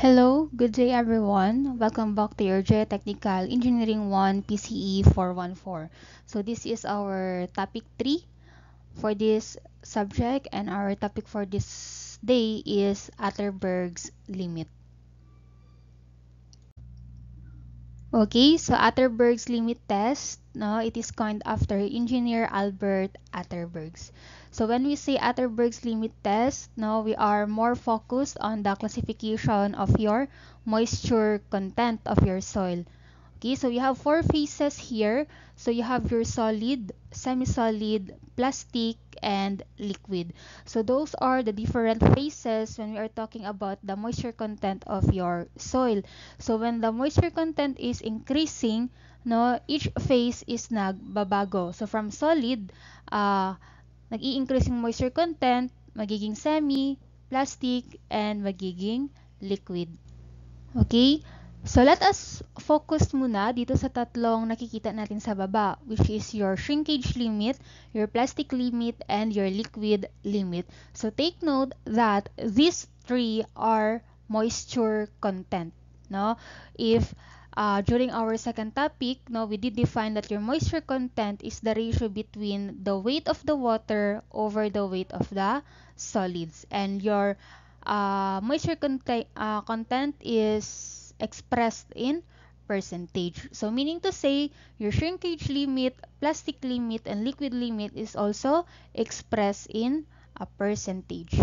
Hello, good day everyone. Welcome back to your Geotechnical Engineering 1 PCE 414. So this is our topic 3 for this subject, and our topic for this day is Atterberg's limit. Okay, so Atterberg's limit test, no, it is coined after engineer Albert Atterbergs. So when we say Atterberg's limit test, no, we are more focused on the classification of your moisture content of your soil. Okay, so you have four phases here. So you have your solid, semi-solid, plastic, and liquid. So those are the different phases when we are talking about the moisture content of your soil. So when the moisture content is increasing, no, each phase is nagbabago. So from solid, nag-i-increase yung moisture content, magiging semi, plastic, and magiging liquid. Okay? So let us focus muna dito sa tatlong nakikita natin sa baba, which is your shrinkage limit, your plastic limit, and your liquid limit. So take note that these three are moisture content. No? If during our second topic, no, we did define that your moisture content is the ratio between the weight of the water over the weight of the solids. And your content is expressed in percentage. So meaning to say, your shrinkage limit, plastic limit, and liquid limit is also expressed in a percentage.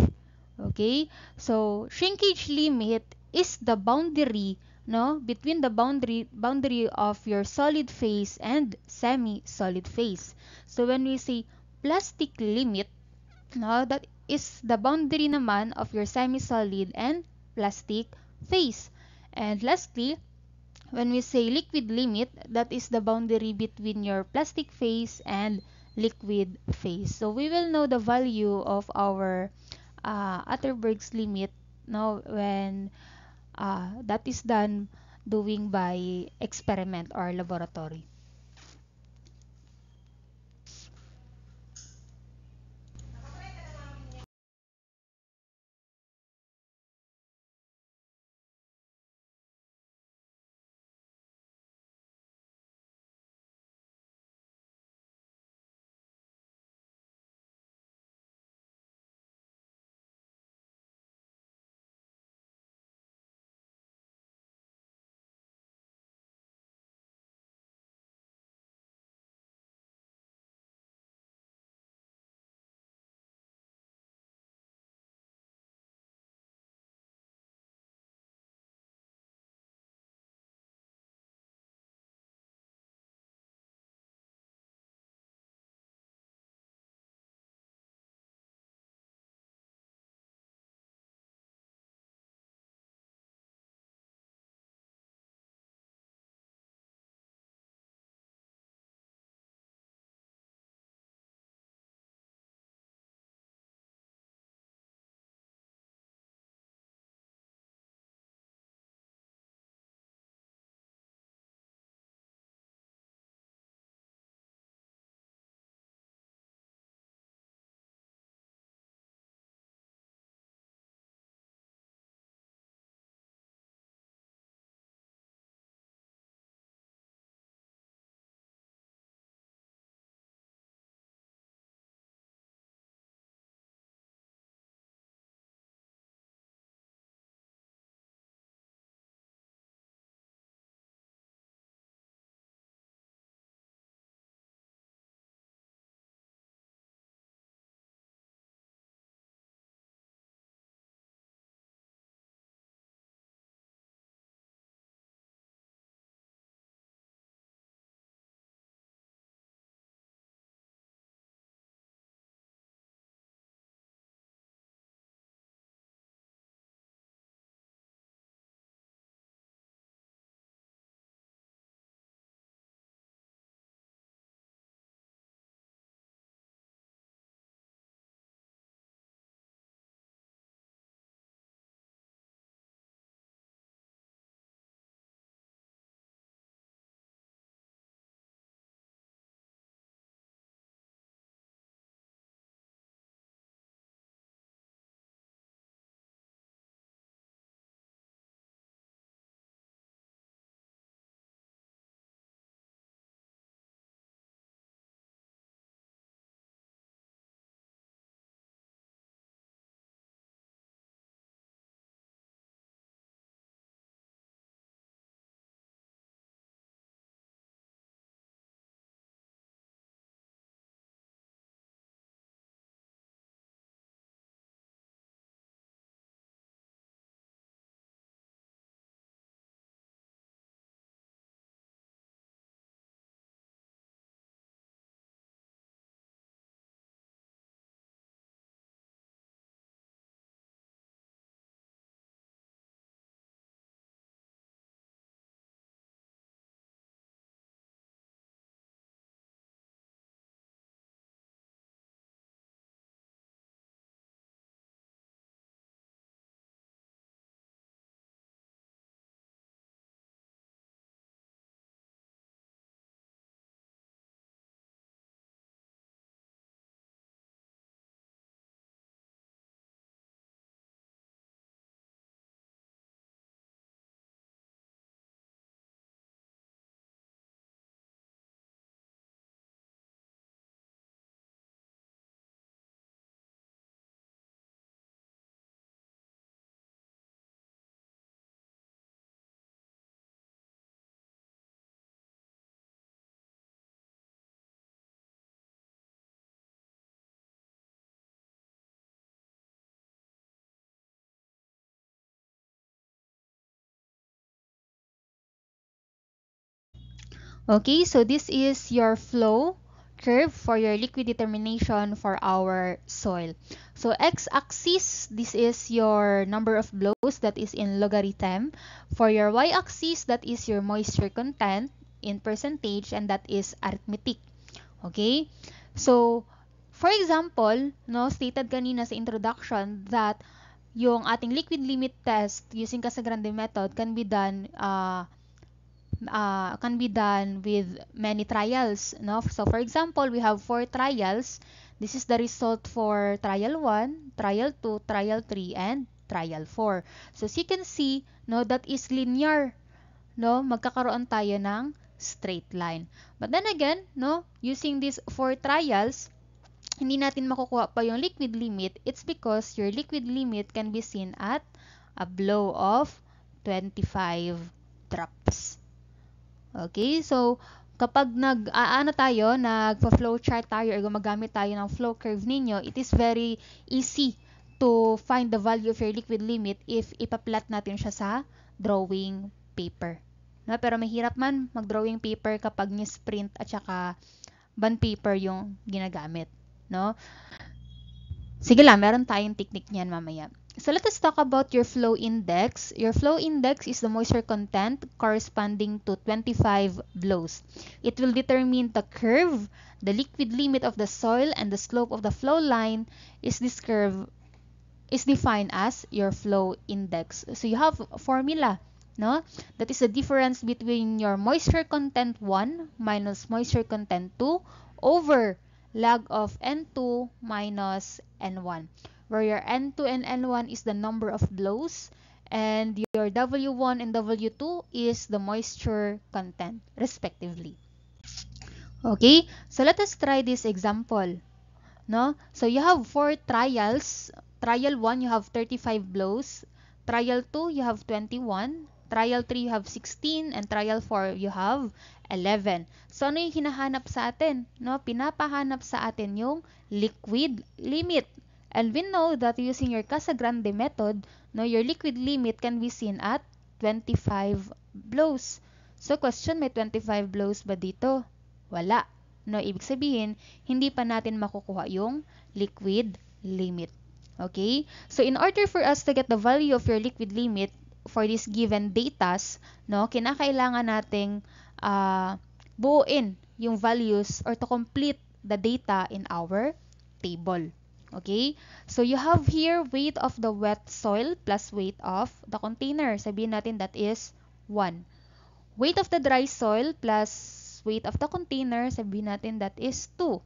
Okay? So shrinkage limit is the boundary, no, between the boundary of your solid phase and semi-solid phase. So when we say plastic limit, no, that is the boundary naman of your semi-solid and plastic phase. And lastly, when we say liquid limit, that is the boundary between your plastic phase and liquid phase. So we will know the value of our Atterberg's limit, no, when that is done doing by experiment or laboratory. Okay, so this is your flow curve for your liquid determination for our soil. So x-axis, this is your number of blows, that is in logarithm. For your y-axis, that is your moisture content in percentage, and that is arithmetic. Okay? So, for example, no, stated kanina sa introduction that yung ating liquid limit test using Casagrande method can be done with many trials, no? So for example, we have 4 trials. This is the result for trial 1, trial 2, trial 3, and trial 4. So as you can see, no, that is linear, no? Magkakaroon tayo ng straight line. But then again, no, using these 4 trials, hindi natin makukuha pa yung liquid limit. It's because your liquid limit can be seen at a blow of 25 drops. Okay, so kapag nagpa-flow chart tayo or gumagamit tayo ng flow curve ninyo, it is very easy to find the value of your liquid limit if ipa-plot natin siya sa drawing paper. No, pero mahirap man mag-drawing paper kapag newsprint at saka bond paper yung ginagamit, no? Sige lang, meron tayong technique niyan mamaya. So let us talk about your flow index. Your flow index is the moisture content corresponding to 25 blows. It will determine the curve, the liquid limit of the soil, and the slope of the flow line. This curve is defined as your flow index. So you have a formula, no? That is the difference between your moisture content 1 minus moisture content 2 over log of N2 minus N1, where your N2 and N1 is the number of blows and your W1 and W2 is the moisture content, respectively. Okay, so let us try this example. No? So you have 4 trials. Trial 1, you have 35 blows. Trial 2, you have 21. Trial 3, you have 16. And trial 4, you have 11. So ano yung hinahanap sa atin? No? Pinapahanap sa atin yung liquid limit. And we know that using your Casagrande method, no, your liquid limit can be seen at 25 blows. So question, may 25 blows ba dito? Wala. No, ibig sabihin, hindi pa natin makukuha yung liquid limit. Okay? So in order for us to get the value of your liquid limit for this given datas, no, kinakailangan nating buuin yung values or to complete the data in our table. Okay? So you have here weight of the wet soil plus weight of the container. Sabihin natin that is 1. Weight of the dry soil plus weight of the container, sabihin natin that is 2.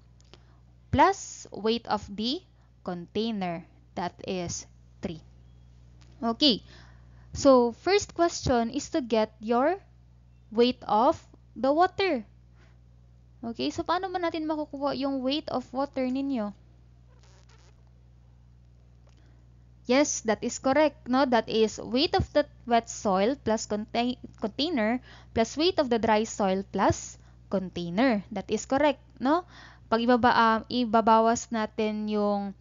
Plus weight of the container, that is 3. Okay. So, first question is to get your weight of the water. Okay, so paano ba natin makukuha yung weight of water ninyo? Yes, that is correct. No, that is weight of the wet soil plus container plus weight of the dry soil plus container. That is correct, no? Pag ibabawas natin yung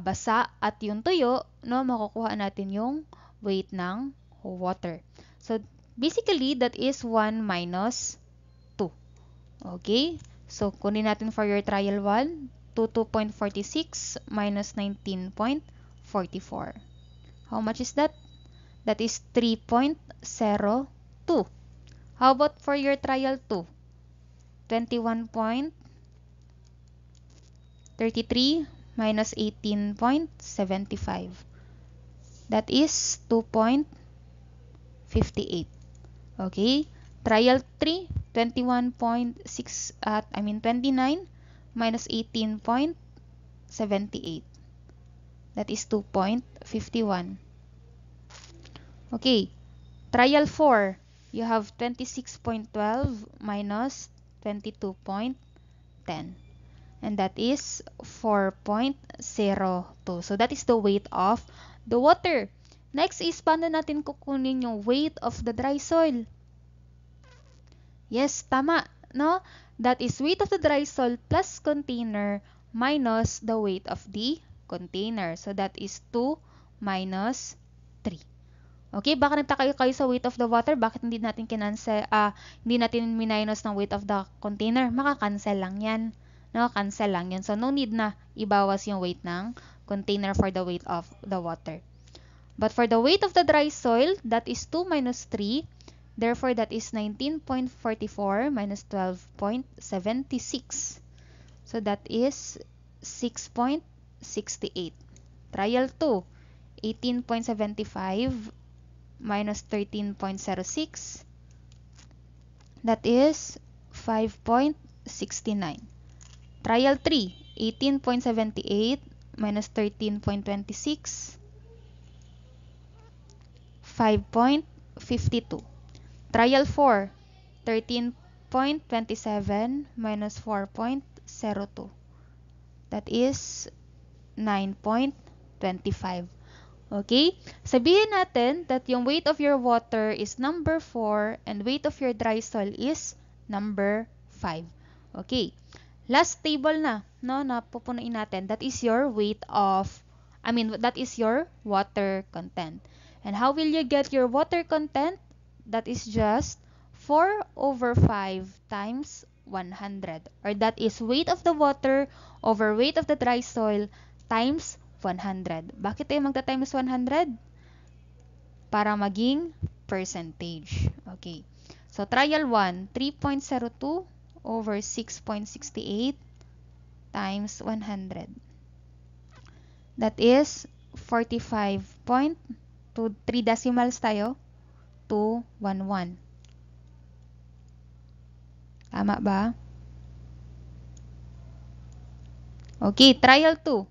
basa at yung tuyo, no, makukuha natin yung weight ng water. So basically that is 1 minus 2. Okay? So kunin natin for your trial 1, 2.46 minus 19.44. How much is that? That is 3.02. How about for your trial 2? 21.33 minus 18.75. That is 2.58. Okay? Trial 3, 29 minus 18.78. That is 2.51. Okay. Trial 4, you have 26.12 minus 22.10. And that is 4.02. So that is the weight of the water. Next is, paano natin kukunin yung weight of the dry soil? Yes, tama, no? That is weight of the dry soil plus container minus the weight of the container. So that is 2 minus 3. Okay, baka nagtaka kayo sa weight of the water, bakit hindi natin hindi natin minus ng weight of the container? Maka-cancel lang yan. No, cancel lang yan. So, no need na ibawas yung weight ng container for the weight of the water. But for the weight of the dry soil, that is 2 minus 3. Therefore, that is 19.44 minus 12.76. So, that is 6.68. Trial 2, 18.75 minus 13.06. That is 5.69. Trial 3, 18.78 minus 13.26. 5.52. Trial 4, 13.27 minus 4.02. That is 9.25. Okay? Sabihin natin that yung weight of your water is number 4 and weight of your dry soil is number 5. Okay. Last table na, no, na pupunuin natin. That is your that is your water content. And how will you get your water content? That is just 4 over 5 times 100. Or that is weight of the water over weight of the dry soil times 100. Bakit tayo magta-times 100? Para maging percentage. Okay. So, trial 1, 3.02 over 6.68 times 100. That is 45.2, 3 decimals tayo, 211. Tama ba? Okay, trial 2.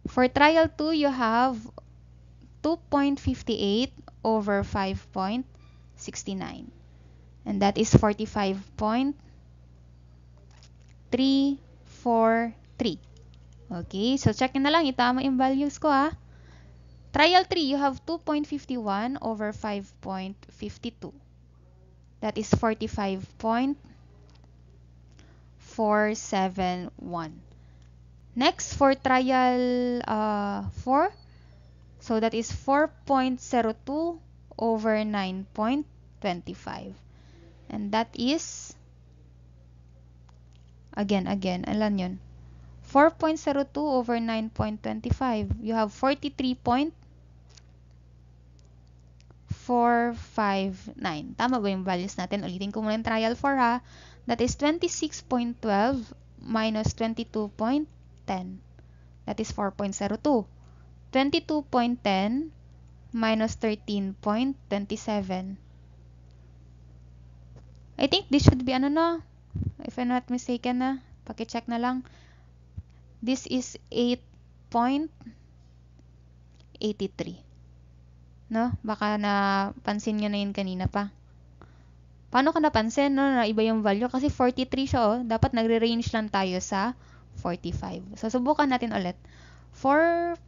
For trial 2, you have 2.58 over 5.69. And that is 45.343. Okay, so check na lang. Itama yung values ko ha. Trial 3, you have 2.51 over 5.52. That is 45.471. Next, for trial 4, so that is 4.02 over 9.25. And that is, again, alam yun, 4.02 over 9.25. You have 43.459. Tama ba yung values natin? Ulitin ko muna yung trial 4 ha. That is 26.12 minus 22.10. That is 4.02. 22.10 minus 13.27. I think this should be if I'm not mistaken na. Paki-check na lang. This is 8.83. No? Baka napansin nyo na yun kanina pa. Paano ka napansin, no, na iba yung value? Kasi 43 siya, oh. Dapat nagre-range lang tayo sa 45. So, subukan natin ulit. 4.02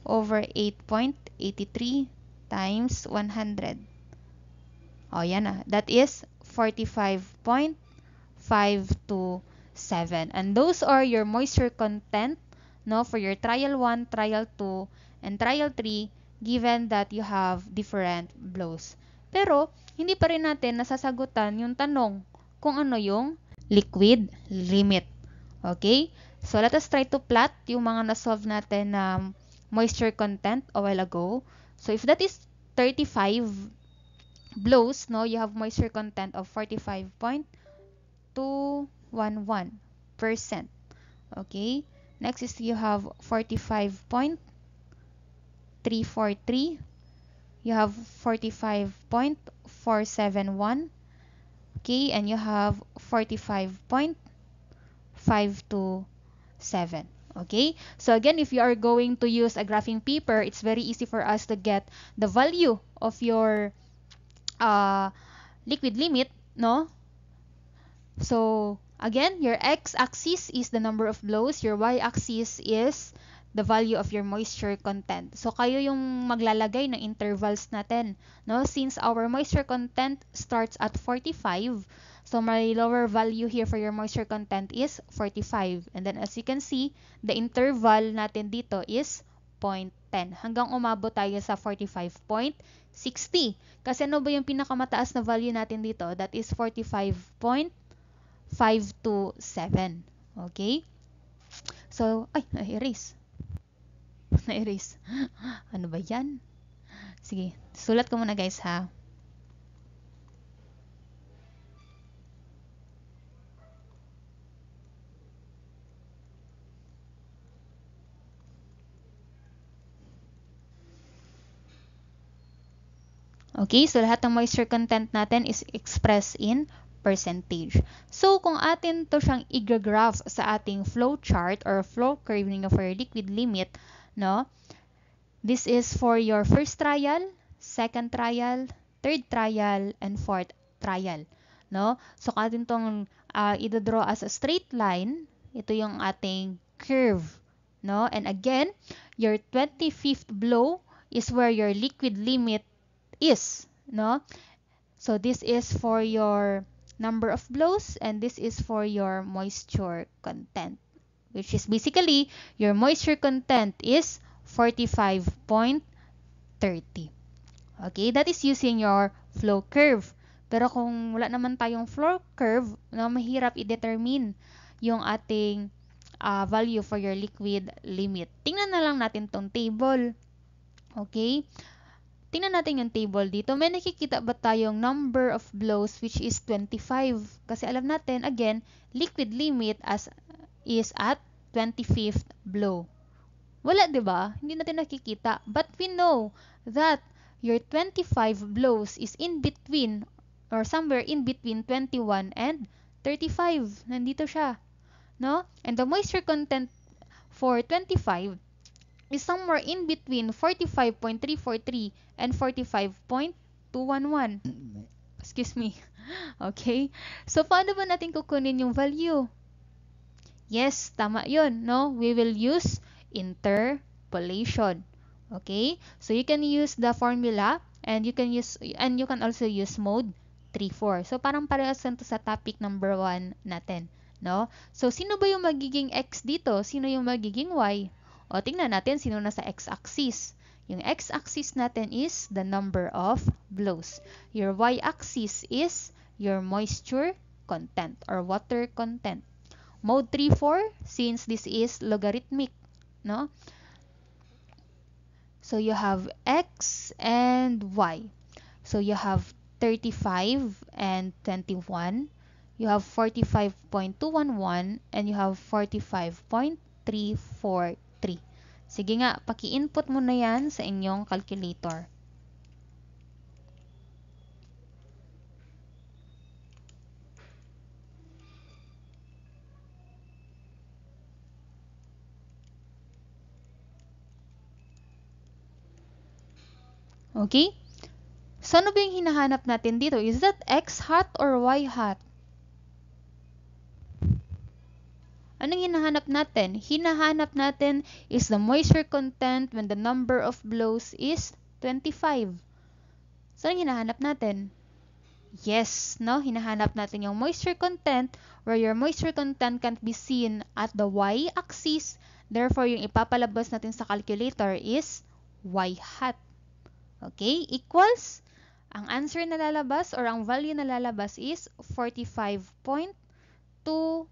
over 8.83 times 100. Oh, yan na. That is 45.527. And those are your moisture content, no, for your trial 1, trial 2, and trial 3, given that you have different blows. Pero, hindi pa rin natin nasasagutan yung tanong kung ano yung liquid limit. Okay? So, let us try to plot yung mga na-solve natin na moisture content a while ago. So, if that is 35 blows, no, you have moisture content of 45.211%. Okay? Next is you have 45.343. You have 45.471. Okay? And you have 45.527. Okay? So again, if you are going to use a graphing paper, it's very easy for us to get the value of your liquid limit, no? So again, your x-axis is the number of blows, your y-axis is the value of your moisture content. So kayo yung maglalagay ng intervals natin, no? Since our moisture content starts at 45, so my lower value here for your moisture content is 45. And then as you can see, the interval natin dito is hanggang umabot tayo sa 45.60. Kasi ano ba yung pinakamataas na value natin dito? That is 45.527. Okay? So, ay, na-erase. Na-erase. Ano ba yan? Sige, sulat ko muna guys ha. Okay, so lahat ng moisture content natin is expressed in percentage. So, kung atin to siyang i-graph sa ating flow chart or flow curve of your liquid limit, no? This is for your first trial, second trial, third trial, and fourth trial, no? So, kung atin tong i-draw as a straight line, ito yung ating curve, no? And again, your 25th blow is where your liquid limit is, no? So this is for your number of blows and this is for your moisture content, which is basically your moisture content is 45.30. Okay, that is using your flow curve. Pero kung wala naman tayong flow curve, no, mahirap i-determine yung ating value for your liquid limit. Tingnan na lang natin tong table. Okay? Tingnan natin yung table dito. May nakikita ba tayong number of blows which is 25? Kasi alam natin, again, liquid limit is at 25th blow. Wala, di ba? Hindi natin nakikita. But we know that your 25 blows is in between or somewhere in between 21 and 35. Nandito siya. No? And the moisture content for 25 is somewhere in between 45.343 and 45.211. Excuse me. Okay? So, paano ba natin kukunin yung value? Yes, tama yun, no? We will use interpolation. Okay? So, you can use the formula and you can also use mode 3-4. So, parang parehas to sa topic number 1 natin, no? So, sino ba yung magiging X dito? Sino yung magiging Y? O, tingnan natin sino nasa x-axis. Yung x-axis natin is the number of blows. Your y-axis is your moisture content or water content. Mode 3-4, since this is logarithmic, no? So, you have x and y. So, you have 35 and 21. You have 45.211 and you have 45.343. Sige nga, paki-input mo na yan sa inyong calculator. Okay? So, ano ba yung hinahanap natin dito? Is that x hat or y hat? Anong hinahanap natin? Hinahanap natin is the moisture content when the number of blows is 25. So, anong hinahanap natin? Yes, no? Hinahanap natin yung moisture content where your moisture content can be seen at the y-axis. Therefore, yung ipapalabas natin sa calculator is y hat. Okay? Equals, ang answer na lalabas or ang value na lalabas is 45.298%.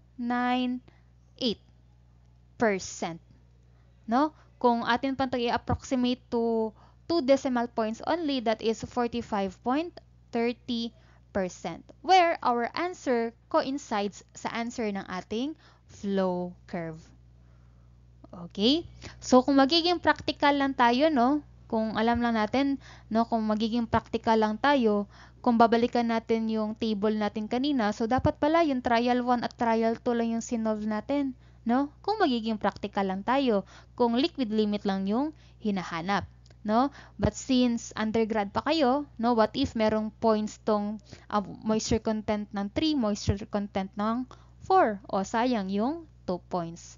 No? Kung atin pa ito i-approximate to 2 decimal points only, that is 45.30%. Where our answer coincides sa answer ng ating flow curve. Okay? So, kung magiging practical lang tayo, no? Kung alam lang natin, no? Kung magiging practical lang tayo, kung babalikan natin yung table natin kanina, so dapat pala yung trial 1 at trial 2 lang yung sinolve natin, no? Kung magiging practical lang tayo, kung liquid limit lang yung hinahanap, no? But since undergrad pa kayo, no? What if merong points tong moisture content ng 3, moisture content ng 4? O sayang yung 2 points.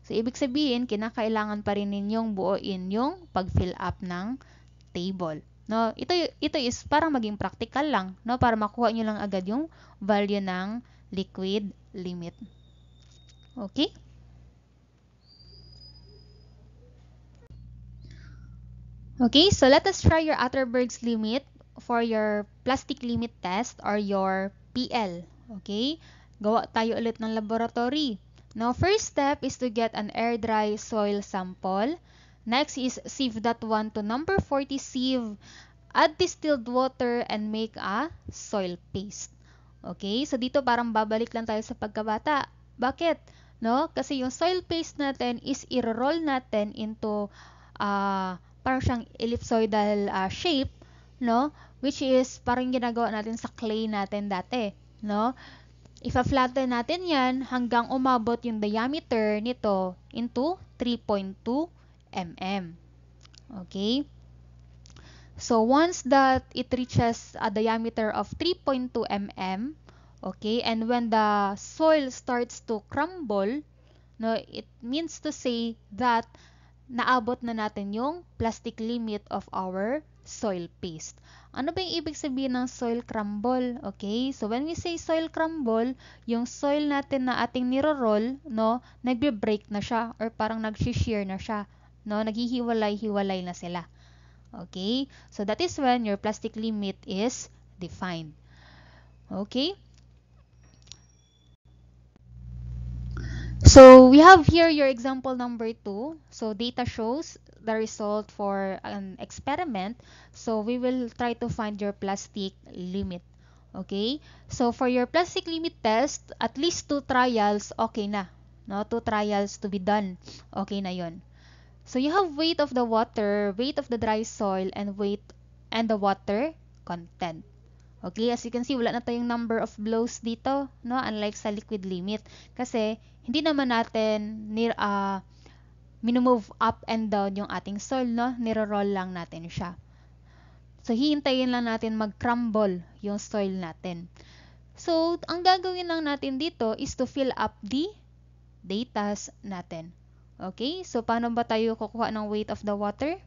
So, ibig sabihin, kinakailangan pa rin ninyong buuin yung pag-fill up ng table. No? Ito is para maging practical lang, no? Para makuha nyo lang agad yung value ng liquid limit. Okay? Okay, so let us try your Atterberg's limit for your plastic limit test or your PL. Okay, gawa tayo ulit ng laboratory. Now, first step is to get an air-dry soil sample. Next is sieve that one to number 40 sieve, add distilled water, and make a soil paste. Okay, so dito parang babalik lang tayo sa pagkabata. Bakit? No? Kasi yung soil paste natin is i-roll natin into parang siyang ellipsoidal shape, no? Which is parang ginagawa natin sa clay natin dati, no? Ifa-flatten natin yan hanggang umabot yung diameter nito into 3.2 mm. Okay? So once that it reaches a diameter of 3.2 mm, okay, and when the soil starts to crumble, no, it means to say that naabot na natin yung plastic limit of our soil paste. Ano ba yung ibig sabihin ng soil crumble? Okay, so when we say soil crumble, yung soil natin na ating niro-roll, no, nagbe-break na siya or parang nag-shear na siya, no, naghihiwalay-hiwalay na sila. Okay, so that is when your plastic limit is defined. Okay, so we have here your example number 2. So data shows the result for an experiment. So we will try to find your plastic limit. Okay, so for your plastic limit test, at least 2 trials, okay na. No, 2 trials to be done. Okay na yon. So you have weight of the water, weight of the dry soil, and weight and the water content. Okay, as you can see, wala na tayong number of blows dito, no? Unlike sa liquid limit. Kasi, hindi naman natin minumove up and down yung ating soil, no? Niro-roll lang natin siya. So, hihintayin lang natin mag-crumble yung soil natin. So, ang gagawin lang natin dito is to fill up the datas natin. Okay, so paano ba tayo kukuha ng weight of the water?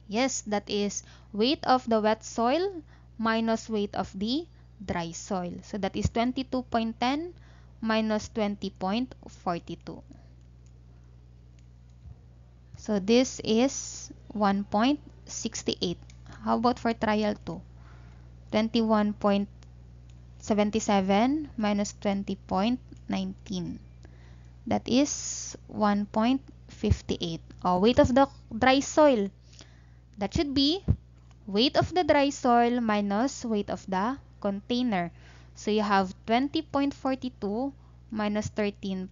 Yes, that is weight of the wet soil minus weight of the dry soil. So that is 22.10 minus 20.42. So this is 1.68. How about for trial 2? 21.77 minus 20.19. That is 1.58. Weight of the dry soil. That should be weight of the dry soil minus weight of the container. So you have 20.42 minus 13.07.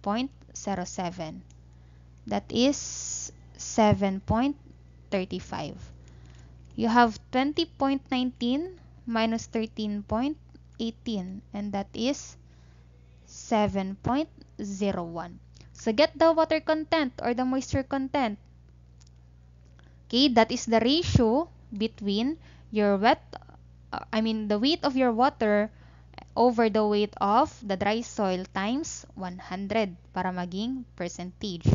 That is 7.35. You have 20.19 minus 13.18, and that is 7.01. So get the water content or the moisture content. Okay, that is the ratio between your the weight of your water over the weight of the dry soil times 100 para maging percentage.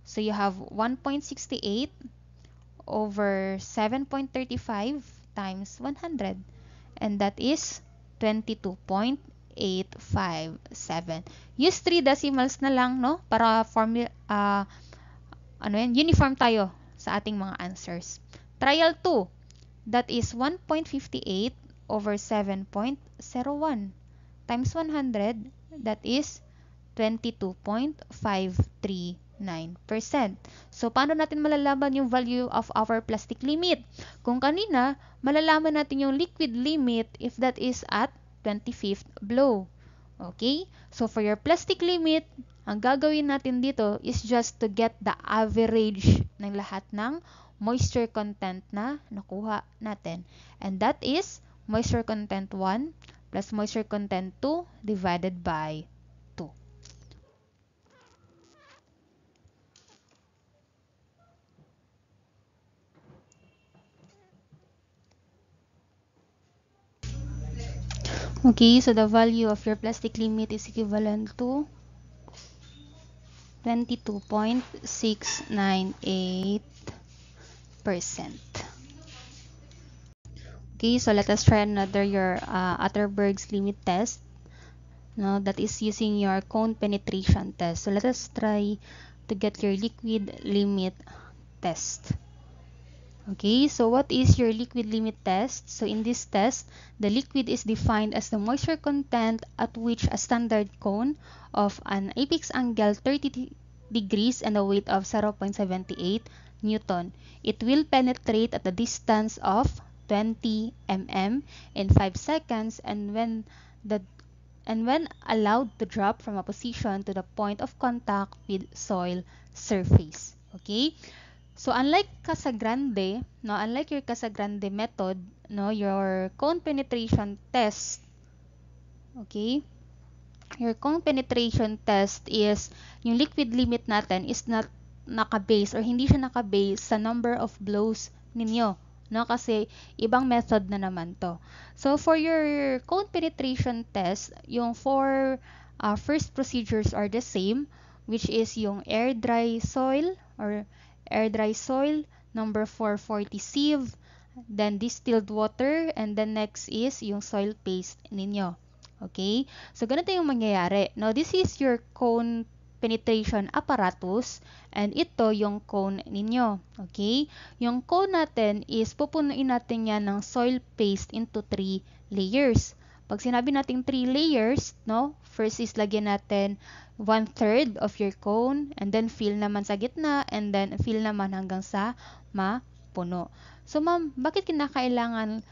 So you have 1.68 over 7.35 times 100, and that is 22.857. Use 3 decimals na lang, no, para uniform tayo sa ating mga answers. Trial 2, that is 1.58 over 7.01 times 100, that is 22.539%. So, paano natin malalaman yung value of our plastic limit? Kung kanina, malalaman natin yung liquid limit if that is at 25th blow. Okay? So, for your plastic limit, ang gagawin natin dito is just to get the average ng lahat ng moisture content na nakuha natin. And that is moisture content 1 plus moisture content 2 divided by 2. Okay, so the value of your plastic limit is equivalent to 22.698%. Okay, so let us try another your Atterberg's limit test. Now that is using your cone penetration test. So let us try to get your liquid limit test. Okay, so what is your liquid limit test? So in this test, the liquid is defined as the moisture content at which a standard cone of an apex angle 30 degrees and a weight of 0.78 Newton. It will penetrate at a distance of 20 mm in 5 seconds the and when allowed to drop from a position to the point of contact with soil surface. Okay? So unlike Casagrande, no, unlike your Casagrande method, no, your cone penetration test, okay? Your cone penetration test is yung liquid limit natin is not naka-base or hindi siya naka-base sa number of blows ninyo, no? Kasi ibang method na naman to. So for your cone penetration test, yung four first procedures are the same, which is yung air dry soil or air dry soil, number 440 sieve, then distilled water, and then next is yung soil paste ninyo. Okay? So, ganito yung mangyayari. Now, this is your cone penetration apparatus and ito yung cone ninyo. Okay? Yung cone natin is pupunuin natin yan ng soil paste into 3 layers. Pag sinabi natin 3 layers, no? First is lagyan natin 1/3 of your cone and then fill naman sa gitna and then fill naman hanggang sa mapuno. So, ma'am, bakit kinakailangan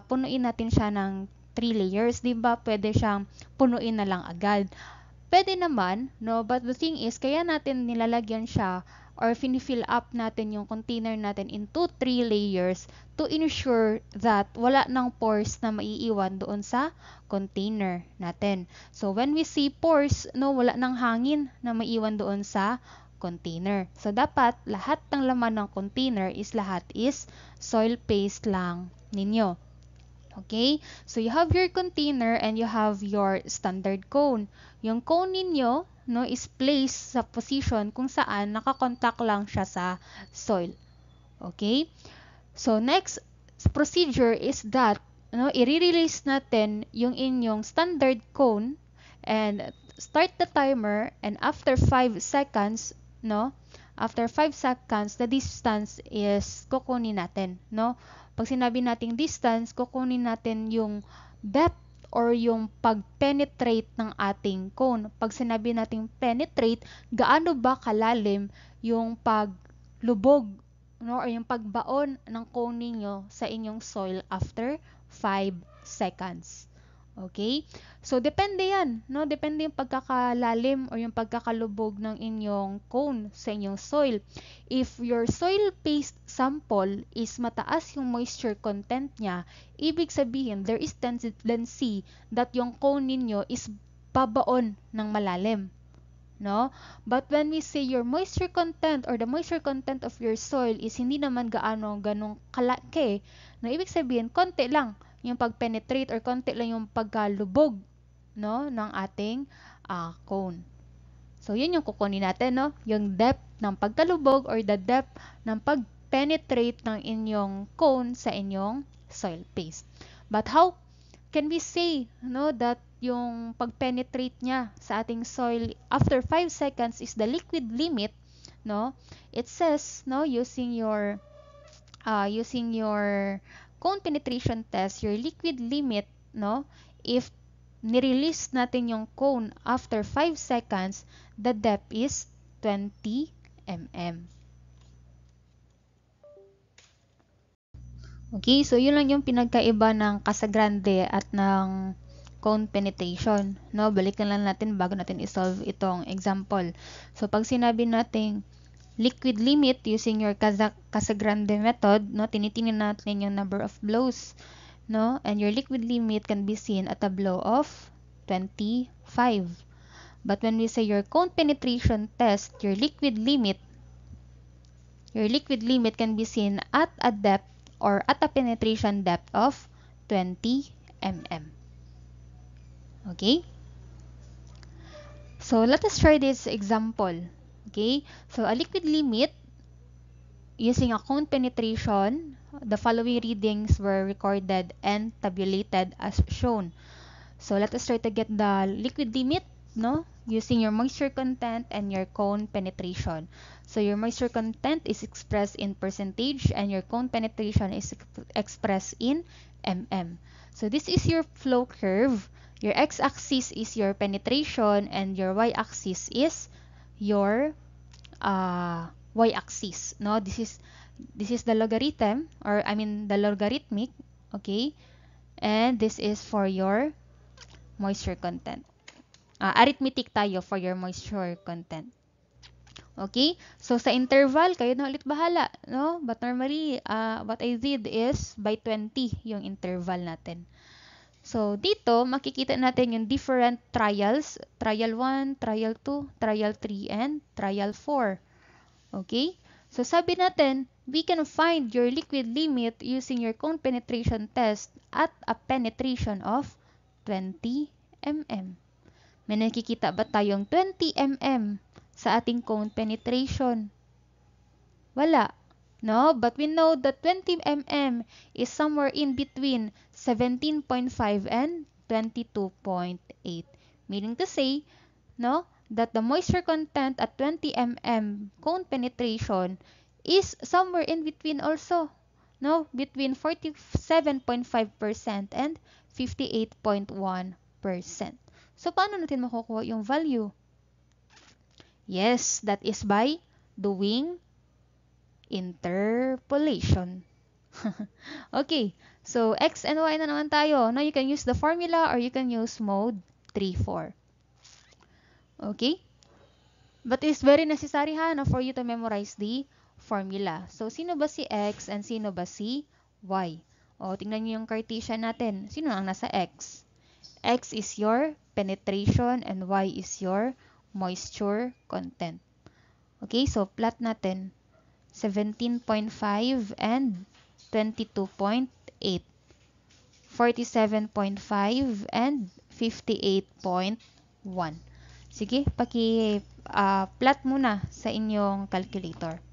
punuin natin siya ng 3 layers? Diba pwede siyang punuin na lang agad? Pwede naman, no? But the thing is, kaya natin nilalagyan siya or fini-fill up natin yung container natin into 3 layers to ensure that wala nang pores na maiiwan doon sa container natin. So, when we see pores, no, wala nang hangin na maiiwan doon sa container. So, dapat lahat ng laman ng container is lahat is soil paste lang ninyo. Okay? So, you have your container and you have your standard cone. Yung cone ninyo, no, is placed sa position kung saan nakakontak lang siya sa soil. Okay? So, next procedure is that, no, i-release natin yung inyong standard cone and start the timer and after 5 seconds, no, after 5 seconds, the distance is kukunin natin, no? Pag sinabi nating distance, kukunin natin yung depth or yung pag-penetrate ng ating cone. Pag sinabi nating penetrate, gaano ba kalalim yung paglubog, no, or yung pagbaon ng cone ninyo sa inyong soil after 5 seconds. Okay? So, depende yan, no? Depende yung pagkakalalim or yung pagkakalubog ng inyong cone sa inyong soil. If your soil paste sample is mataas yung moisture content niya, ibig sabihin, there is tendency that yung cone ninyo is babaon ng malalim. No? But when we say your moisture content or the moisture content of your soil is hindi naman ganong kalaki, no? Ibig sabihin, konti lang yung pag-penetrate or konti lang yung pagkalubog, no, ng ating cone. So, yun yung kukunin natin, no? Yung depth ng pagkalubog or the depth ng pag-penetrate ng inyong cone sa inyong soil paste. But how can we say, no, that yung pag-penetrate niya sa ating soil after 5 seconds is the liquid limit, no? It says, no, using your cone penetration test, your liquid limit, no, if nirelease natin yung cone after 5 seconds, the depth is 20 mm. Okay, so yun lang yung pinagkaiba ng Casagrande at ng cone penetration, no? Balikan lang natin bago natin isolve itong example. So, pag sinabi nating liquid limit using your Casagrande method, no, tinitingnan natin yung number of blows, no, and your liquid limit can be seen at a blow of 25. But when we say your cone penetration test, your liquid limit can be seen at a depth or at a penetration depth of 20 mm. Okay? So let us try this example. Okay, so a liquid limit using a cone penetration, the following readings were recorded and tabulated as shown. So let us try to get the liquid limit, no? using your moisture content and your cone penetration. So your moisture content is expressed in percentage and your cone penetration is expressed in mm. So this is your flow curve. Your x-axis is your penetration and your y-axis is your y-axis. No, this is the logarithm, or I mean the logarithmic, okay? And this is for your moisture content. Arithmetic tayo for your moisture content. Okay? So, sa interval, kayo na ulit bahala, no? But normally, what I did is by 20 yung interval natin. So, dito, makikita natin yung different trials. Trial 1, trial 2, trial 3, and trial 4. Okay? So, sabi natin, we can find your liquid limit using your cone penetration test at a penetration of 20 mm. May nakikita ba tayong 20 mm sa ating cone penetration? Wala. No? But we know that 20 mm is somewhere in between 17.5 and 22.8. Meaning to say, no, that the moisture content at 20 mm cone penetration is somewhere in between also. No? Between 47.5% and 58.1%. So, paano natin makukuha yung value? Yes, that is by doing interpolation. Okay, so x and y na naman tayo. Now, you can use the formula or you can use mode 3-4. Okay? But it's very necessary for you to memorize the formula. So, sino ba si x and sino ba si y? O, tingnan nyo yung Cartesian natin. Sino ang nasa x? X is your penetration and Y is your moisture content. Okay, so plot natin 17.5 and 22.8, 47.5 and 58.1. Sige, plot muna sa inyong calculator.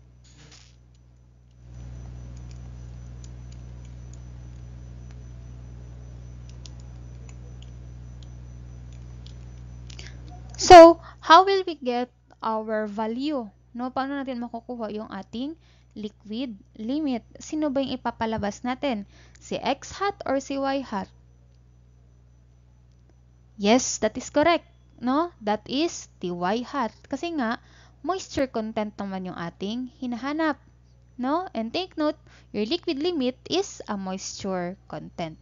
So, how will we get our value? No, paano natin makukuha yung ating liquid limit? Sino ba yung ipapalabas natin? Si x hat or si y hat? Yes, that is correct. No, that is the y hat. Kasi nga, moisture content naman yung ating hinahanap. No, and take note, your liquid limit is a moisture content.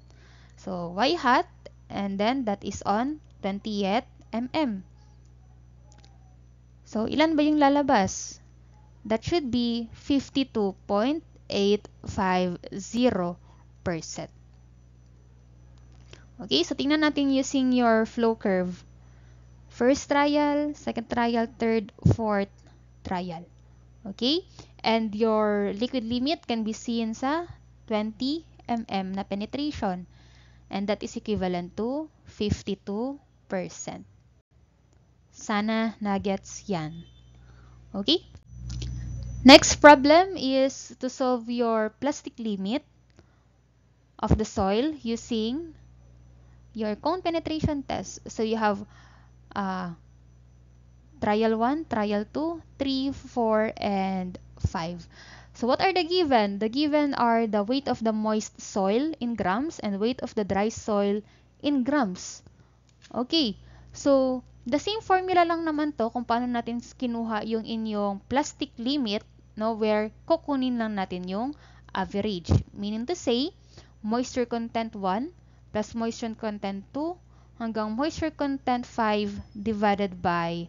So, y hat, and then that is on 20th mm. So, ilan ba yung lalabas? That should be 52.850%. Okay, so tingnan natin using your flow curve. First trial, second trial, third, fourth trial. Okay? And your liquid limit can be seen sa 20 mm na penetration. And that is equivalent to 52%. Sana nagets yan. Okay? Next problem is to solve your plastic limit of the soil using your cone penetration test. So you have trial 1, trial 2, 3, 4, and 5. So what are the given? The given are the weight of the moist soil in grams and weight of the dry soil in grams. Okay. So, the same formula lang naman to kung paano natin kinuha yung inyong plastic limit, no, where kukunin lang natin yung average. Meaning to say, moisture content 1 plus moisture content 2 hanggang moisture content 5 divided by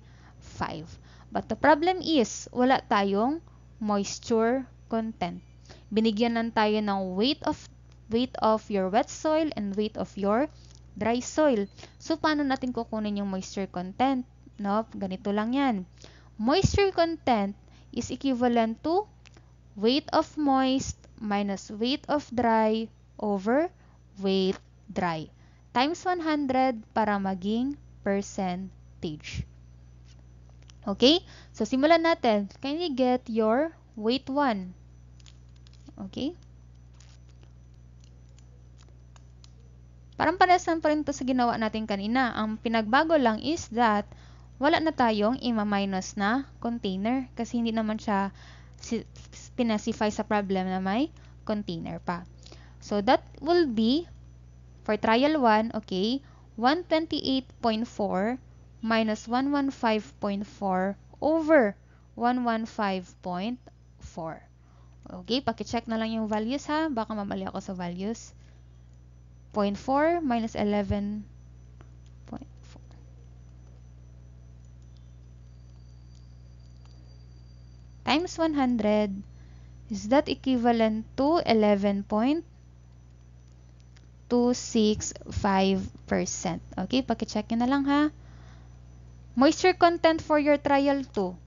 5. But the problem is, wala tayong moisture content. Binigyan lang tayo ng weight of your wet soil and weight of your dry soil. So, paano natin kukunin yung moisture content? No, ganito lang yan. Moisture content is equivalent to weight of moist minus weight of dry over weight dry. Times 100 para maging percentage. Okay? So, simulan natin. Can you get your weight 1? Okay? Parang paresan pa rin ito sa ginawa natin kanina. Ang pinagbago lang is that wala na tayong ima-minus na container kasi hindi naman siya pinasify sa problem na may container pa. So that will be, for trial 1, okay, 128.4 minus 115.4 over 115.4. Okay, pakicheck na lang yung values ha. Baka mamali ako sa values. 0.4 minus 11.4 times 100, is that equivalent to 11.265%. Okay, pakicheck nyo na lang ha. Moisture content for your trial 2,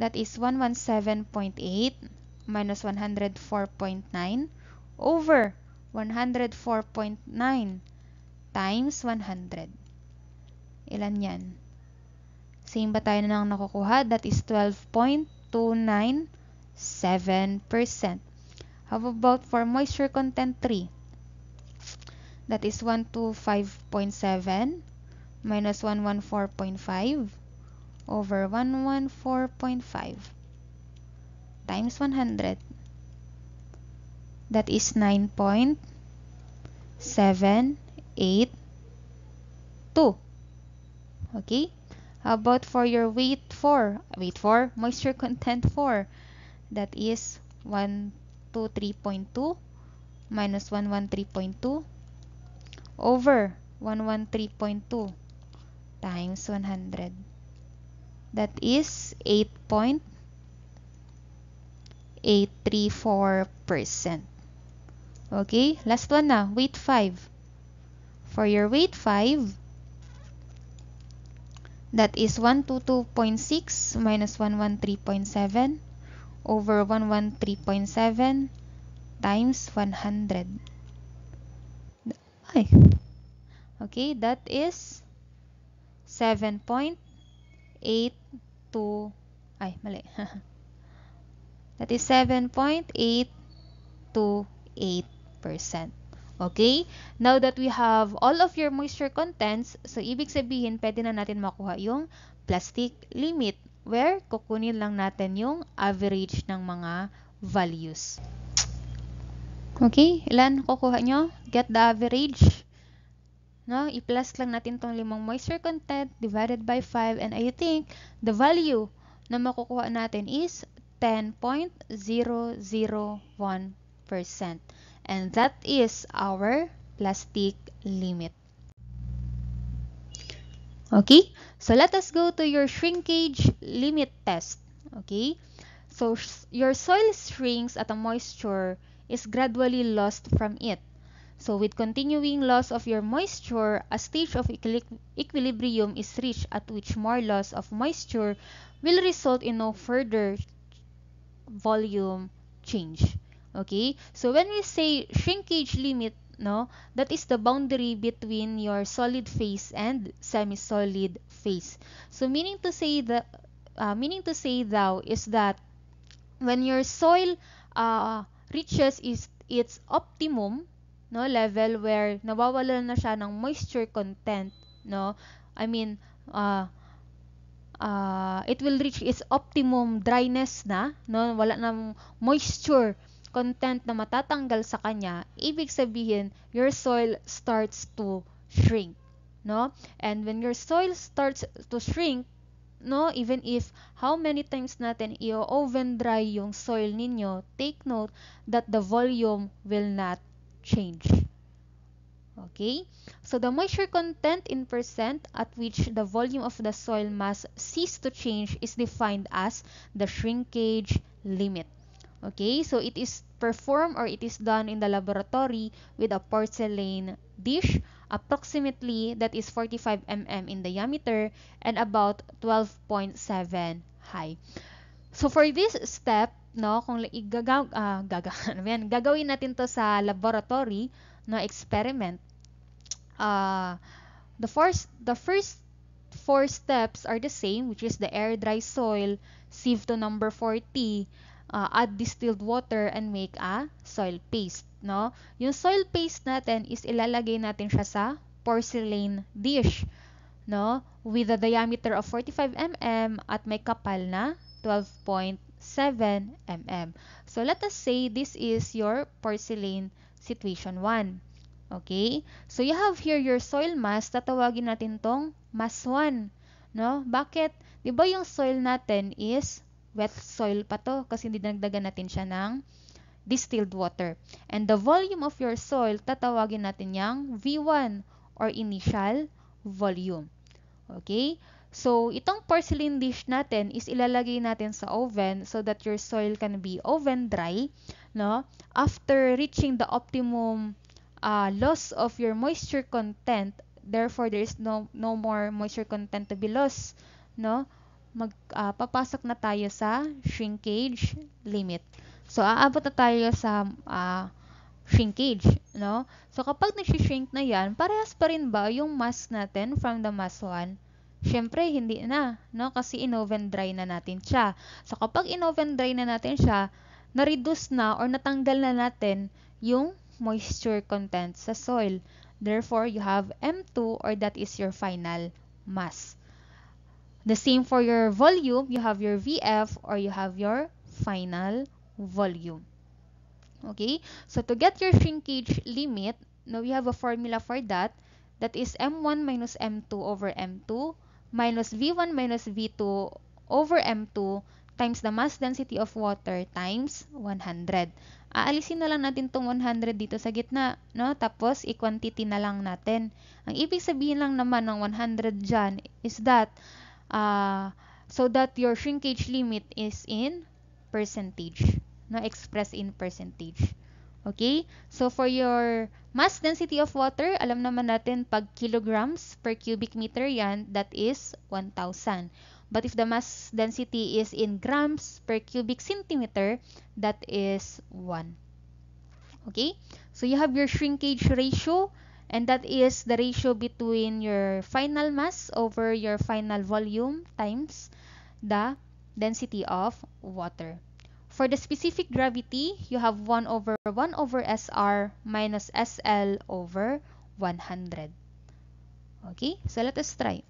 that is 117.8 minus 104.9 over 104.9 times 100. Ilan yan? Same ba tayo na nang nakukuha? That is 12.297%. How about for moisture content 3? That is 125.7 minus 114.5 over 114.5 times 100. That is 9.782. Okay? How about for your weight 4? Moisture content 4. That is 123.2 minus 113.2 over 113.2 times 100. That is 8.834%. Okay, last one na, weight 5. For your weight 5, that is 122.6 minus 113.7 over 113.7 times 100. Okay, that is 7.82. Mali. That is 7.828%. Okay? Now that we have all of your moisture contents, so ibig sabihin, pwede na natin makuha yung plastic limit where kukunin lang natin yung average ng mga values. Okay? Ilan kukuha nyo? Get the average. No? I-plus lang natin tong 5 moisture content divided by 5, and I think the value na makukuha natin is 10.001%. And that is our plastic limit. Okay, so let us go to your shrinkage limit test. Okay, so your soil shrinks at a moisture is gradually lost from it. So with continuing loss of your moisture, a stage of equilibrium is reached at which more loss of moisture will result in no further volume change. Okay, so when we say shrinkage limit, no, that is the boundary between your solid phase and semi-solid phase. So meaning to say that is that when your soil reaches its optimum, no, level where nawawalan na siya ng moisture content, no, I mean it will reach its optimum dryness na, no, wala nang moisture content na matatanggal sa kanya, ibig sabihin your soil starts to shrink, no? And when your soil starts to shrink, no, even if how many times natin i-oven dry yung soil ninyo, take note that the volume will not change. Okay, so the moisture content in percent at which the volume of the soil must cease to change is defined as the shrinkage limit. Okay, so it is performed or it is done in the laboratory with a porcelain dish, approximately that is 45 mm in diameter and about 12.7 high. So for this step, no, kung gagawin natin to sa laboratory, no, experiment, the first 4 steps are the same, which is the air dry soil, sieve to number 40, add distilled water, and make a soil paste, no? Yung soil paste natin is ilalagay natin siya sa porcelain dish, no, with a diameter of 45 mm at may kapal na 12.7 mm. So let us say this is your porcelain situation 1. Okay? So you have here your soil mass, tatawagin natin tong mass 1. No? Bakit? 'Di ba yung soil natin is wet soil pa to kasi dinagdagan natin siya ng distilled water. And the volume of your soil, tatawagin natin yang V1 or initial volume. Okay? So, itong porcelain dish natin is ilalagay natin sa oven so that your soil can be oven dry, no? After reaching the optimum loss of your moisture content, therefore there is no more moisture content to be lost, no? Papasok na tayo sa shrinkage limit. So, aabot na tayo sa shrinkage, no? So, kapag nag-shrink na yan, parehas pa rin ba yung mass natin from the mass 1? Siyempre, hindi na, no? Kasi in-oven dry na natin siya. So, kapag in-oven dry na natin siya, na-reduce na or natanggal na natin yung moisture content sa soil. Therefore, you have M2 or that is your final mass. The same for your volume, you have your VF or you have your final volume. Okay, so to get your shrinkage limit, now we have a formula for that. That is M1 minus M2 over M2 minus V1 minus V2 over M2 times the mass density of water times 100. Aalisin na lang natin tong 100 dito sa gitna, no? Tapos, i-quantity na lang natin. Ang ibig sabihin lang naman ng 100 dyan is that, so that your shrinkage limit is in percentage. No, expressed in percentage. Okay? So, for your mass density of water, alam naman natin pag kilograms per cubic meter yan, that is 1,000. But if the mass density is in grams per cubic centimeter, that is 1. Okay? So, you have your shrinkage ratio, and that is the ratio between your final mass over your final volume times the density of water. For the specific gravity, you have 1 over SR minus SL over 100. Okay, so let us try.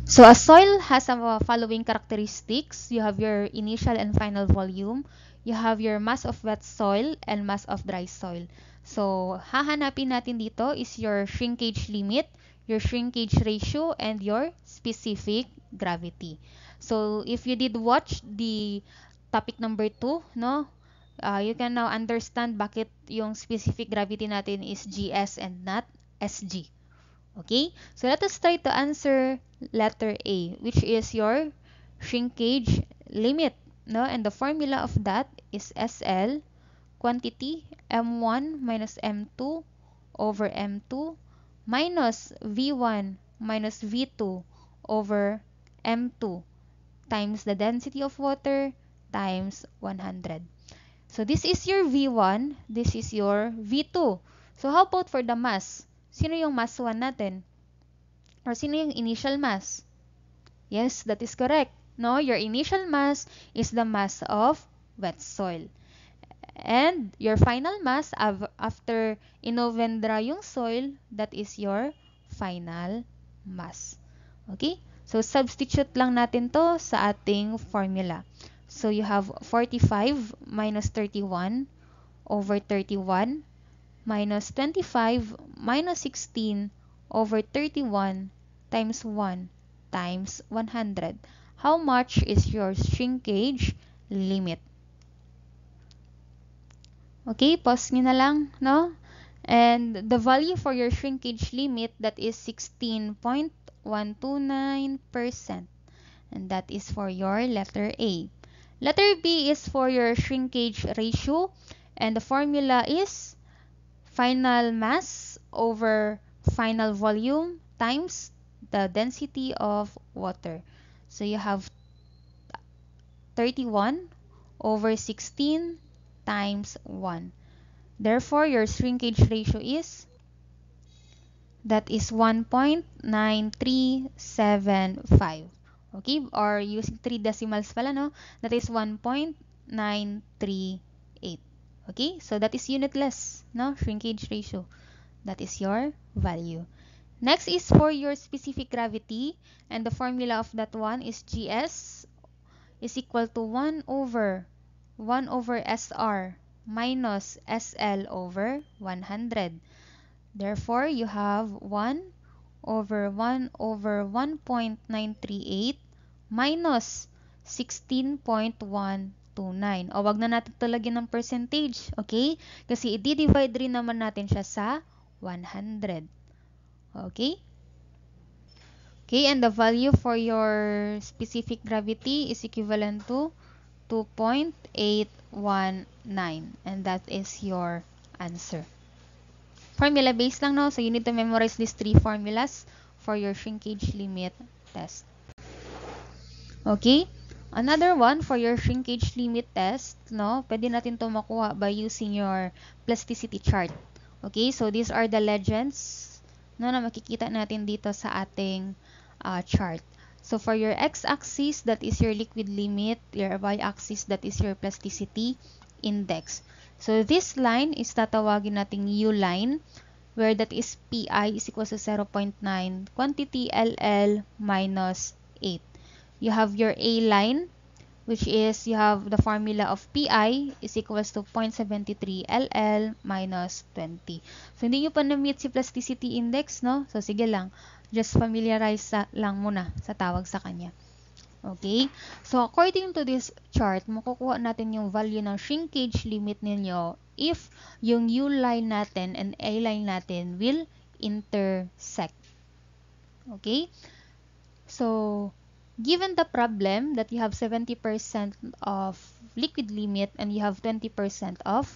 So a soil has a following characteristics. You have your initial and final volume. You have your mass of wet soil and mass of dry soil. So hahanapin natin dito is your shrinkage limit, your shrinkage ratio, and your specific gravity. So if you did watch the topic number 2, no? You can now understand bakit yung specific gravity natin is GS and not SG. Okay? So let us try to answer letter A, which is your shrinkage limit, no? And the formula of that is SL quantity M1 minus M2 over M2 minus V1 minus V2 over M2 times the density of water times 100. So this is your V1, this is your V2. So how about for the mass? Sino yung mass 1 natin? Or sino yung initial mass? Yes, that is correct. No, your initial mass is the mass of wet soil. And your final mass after in-oven dry yung soil, that is your final mass. Okay? So substitute lang natin to sa ating formula. So you have 45 minus 31 over 31 minus 25 minus 16 over 31 times 1 times 100. How much is your shrinkage limit? Okay, pause nyo na lang, no? And the value for your shrinkage limit, that is 16.129%. And that is for your letter A. Letter B is for your shrinkage ratio. And the formula is final mass over final volume times the density of water. So you have 31 over 16 times 1. Therefore, your shrinkage ratio is, that is 1.9375. Okay? Or using 3 decimals pala, no? That is 1.938. Okay? So, that is unitless, no? Shrinkage ratio. That is your value. Next is for your specific gravity, and the formula of that one is GS is equal to 1 over SR minus SL over 100. Therefore, you have 1 over 1.938 minus 16.129. O, wag na natin ito lagyan ng percentage, okay? Kasi i-divide rin naman natin siya sa 100. Okay? Okay, and the value for your specific gravity is equivalent to 2.819. And that is your answer. Formula based lang, no? So you need to memorize these 3 formulas for your shrinkage limit test. Okay? Another one for your shrinkage limit test, no? Pwede natin to makuha by using your plasticity chart. Okay? So these are the legends, no, na makikita natin dito sa ating chart. So for your x-axis, that is your liquid limit. Your y-axis, that is your plasticity index. So this line is tatawagin nating U line, where that is Pi is equal to 0.9, quantity LL minus 8. You have your A line, which is you have the formula of Pi is equals to 0.73 LL minus 20. So hindi nyo pa na-meet si plasticity index, no? So sige lang, just familiarize lang muna sa tawag sa kanya. Okay? So according to this chart, makukuha natin yung value ng shrinkage limit ninyo if yung U line natin and A line natin will intersect. Okay? So given the problem that you have 70% of liquid limit and you have 20% of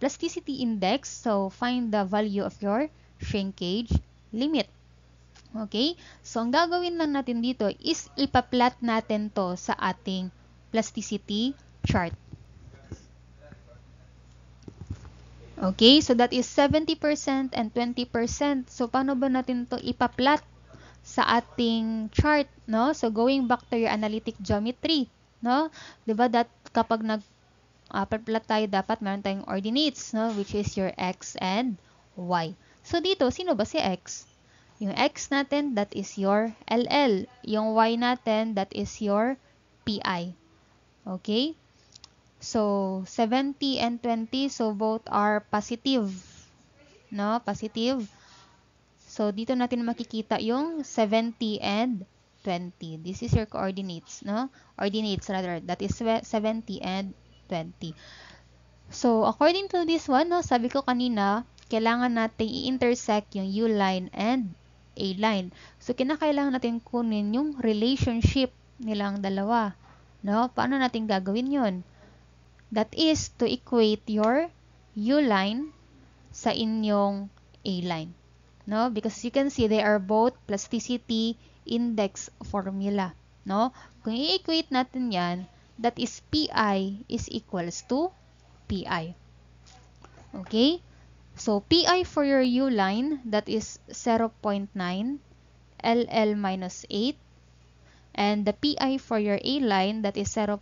plasticity index, so find the value of your shrinkage limit. Okay? So, ang gagawin lang natin dito is ipa-plot natin to sa ating plasticity chart. Okay? So, that is 70% and 20%. So, paano ba natin to ipa-plot sa ating chart, no? So, going back to your analytic geometry, no? Diba that kapag nag-plot tayo, dapat meron tayong ordinates, no? Which is your x and y. So, dito, sino ba si x? Yung x natin, that is your LL. Yung y natin, that is your PI. Okay? So, 70 and 20, so both are positive. No? Positive. So, dito natin makikita yung 70 and 20. This is your coordinates, no? Ordinates rather. That is 70 and 20. So, according to this one, no, sabi ko kanina, kailangan natin i-intersect yung U line and A line. So, kinakailangan natin kunin yung relationship nilang dalawa. No? Paano natin gagawin yun? That is to equate your U line sa inyong A line. No? Because you can see they are both plasticity index formula. No? Kung i-equate natin yan, that is Pi is equals to Pi. Okay? So, Pi for your U line, that is 0.9 LL minus 8. And the Pi for your A line, that is 0.73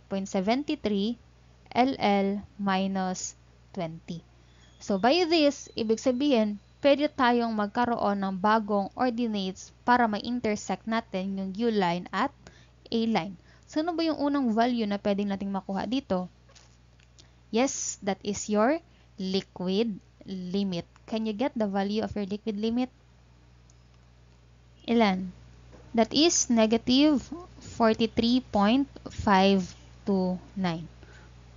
LL minus 20. So, by this, ibig sabihin, pwede tayong magkaroon ng bagong ordinates para ma-intersect natin yung U line at A line. So, ano ba yung unang value na pwedeng nating makuha dito? Yes, that is your liquid limit. Can you get the value of your liquid limit? Ilan? That is negative 43.529.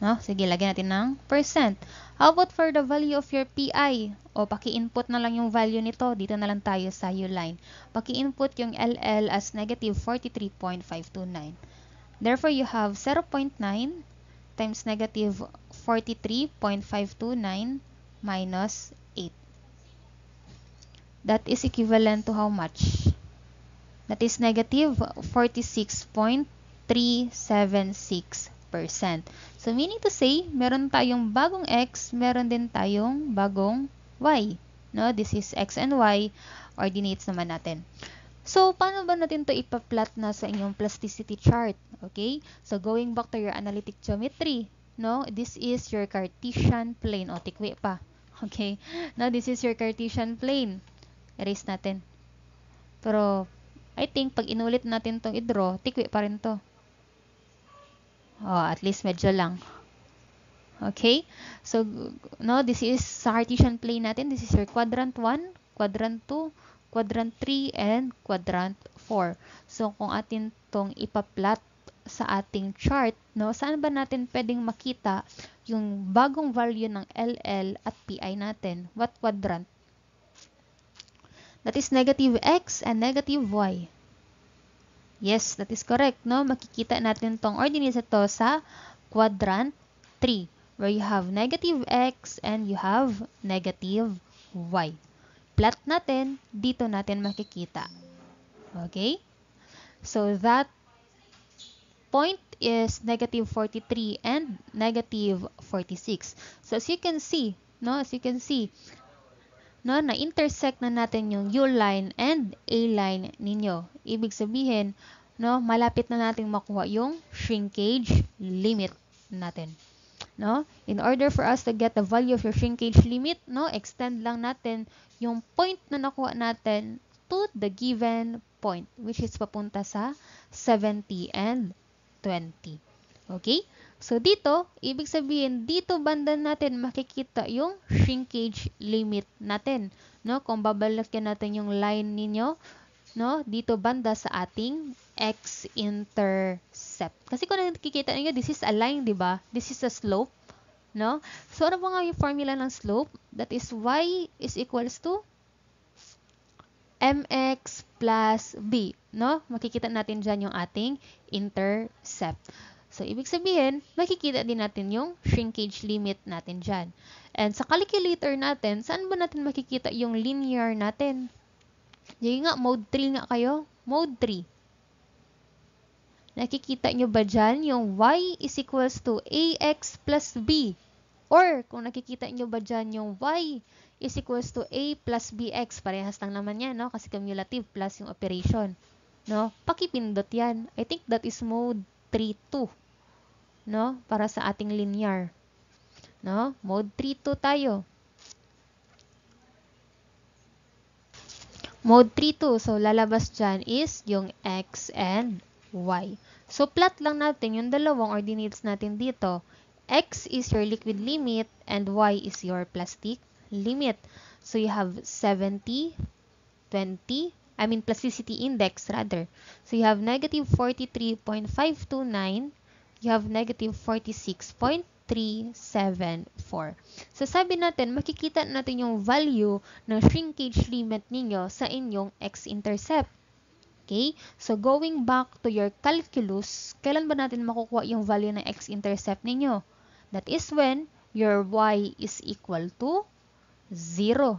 No? Sige, lagyan natin ng percent. How about for the value of your PI? O, paki-input na lang yung value nito. Dito na lang tayo sa U line. Paki-input yung LL as negative 43.529. Therefore, you have 0.9 times negative 43.529 minus 8. That is equivalent to how much? That is negative 46.376%. So, meaning to say, meron tayong bagong x, meron din tayong bagong y. No? This is x and y, ordinates naman natin. So, paano ba natin to ipa-plot na sa inyong plasticity chart? Okay? So, going back to your analytic geometry, no? This is your Cartesian plane. O, tikwi pa. Okay? Now, this is your Cartesian plane. erase natin. Pero, I think, pag inulit natin itong i-draw, tikwi pa rin to. Oh, at least medyo lang. Okay? So, no, this is sa Cartesian plane natin. This is your quadrant 1, quadrant 2, quadrant 3, and quadrant 4. So, kung atin tong ipa-plot sa ating chart, no, saan ba natin pwedeng makita yung bagong value ng LL at PI natin? What quadrant? That is negative X and negative Y. Yes, that is correct, no? Makikita natin tong ordinates ito sa quadrant 3, where you have negative X and you have negative Y. Plot natin, dito natin makikita. Okay? So, that point is negative 43 and negative 46. So, as you can see, no? No, na-intersect na natin yung U-line and A-line ninyo. Ibig sabihin, no, malapit na nating makuha yung shrinkage limit natin. No? In order for us to get the value of your shrinkage limit, no, extend lang natin yung point na nakuha natin to the given point, which is papunta sa 70 and 20. Okay? So, dito, ibig sabihin, dito banda natin makikita yung shrinkage limit natin. No? Kung babalikan natin yung line ninyo, no? Dito banda sa ating x-intercept. Kasi kung nakikita niyo, this is a line, di ba? This is a slope. No? So, ano ba nga yung formula ng slope? That is y is equals to mx plus b. No? Makikita natin dyan yung ating intercept. So, ibig sabihin, makikita din natin yung shrinkage limit natin dyan. And sa calculator natin, saan ba natin makikita yung linear natin? Yung nga, mode 3 nga kayo. Mode 3. Nakikita nyo ba dyan yung y is equals to ax plus b? Or, kung nakikita nyo ba dyan yung y is equals to a plus bx, parehas lang naman yan, no? Kasi cumulative plus yung operation. No? Pakipindot yan. I think that is mode 3-2. No? Para sa ating linear. No? Mode 3-2 tayo. Mode 3-2. So, lalabas dyan is yung x and y. So, plot lang natin yung dalawang ordinates natin dito. X is your liquid limit and y is your plastic limit. So, you have 70, 20, plasticity index rather. So, you have negative 43.529. You have negative 46.374. So, sabi natin, makikita natin yung value ng shrinkage limit ninyo sa inyong x-intercept. Okay? So, going back to your calculus, kailan ba natin makukuha yung value ng x-intercept ninyo? That is when your y is equal to 0.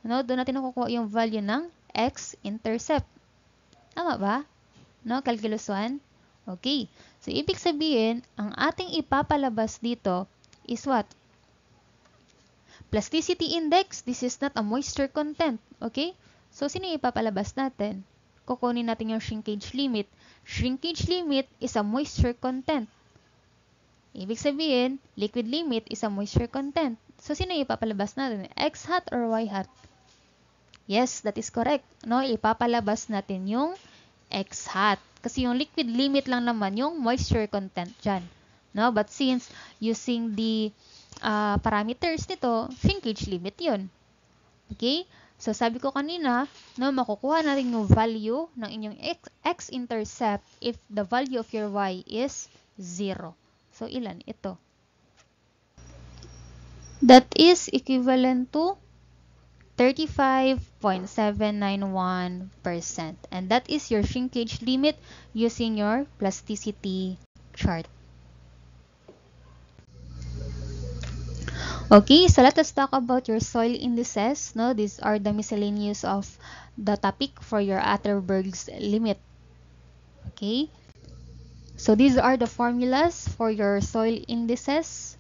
No? Doon natin nakukuha yung value ng x-intercept. Tama ba? No? Calculus 1? Okay. So, ibig sabihin, ang ating ipapalabas dito is what? Plasticity index, this is not a moisture content. Okay? So, sino yung ipapalabas natin? Kukunin natin yung shrinkage limit. Shrinkage limit is a moisture content. Ibig sabihin, liquid limit is a moisture content. So, sino yung ipapalabas natin? X hat or Y hat? Yes, that is correct. No, ipapalabas natin yung X hat. Kasi yung liquid limit lang naman yung moisture content dyan. No? But since using the parameters nito, shrinkage limit yun. Okay? So, sabi ko kanina, no, makukuha natin yung value ng inyong x-intercept if the value of your y is 0. So, ilan? Ito. That is equivalent to 35.791%. And that is your shrinkage limit using your plasticity chart. Okay, so let us talk about your soil indices. No, these are the miscellaneous of the topic for your Atterberg's limit. Okay, so these are the formulas for your soil indices.